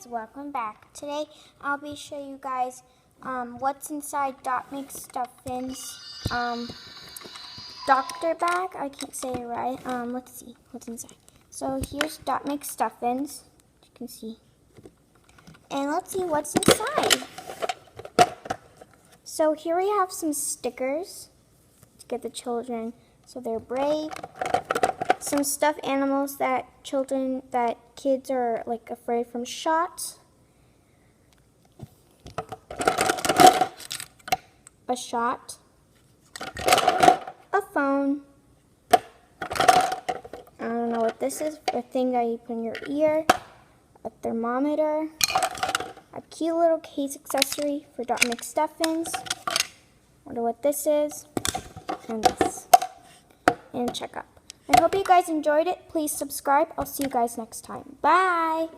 guys, welcome back. Today I'll be showing you guys what's inside mcstuffins doctor bag. I can't say it right. Let's see what's inside. So here's mcstuffins, you can see, and let's see what's inside. So here we have some stickers to get the children so they're brave. Some stuffed animals that kids are like afraid from shots. A shot. A phone. I don't know what this is. A thing that you put in your ear. A thermometer. A cute little case accessory for mcstuffins. Wonder what this is. And this. And check up. I hope you guys enjoyed it. Please subscribe. I'll see you guys next time. Bye!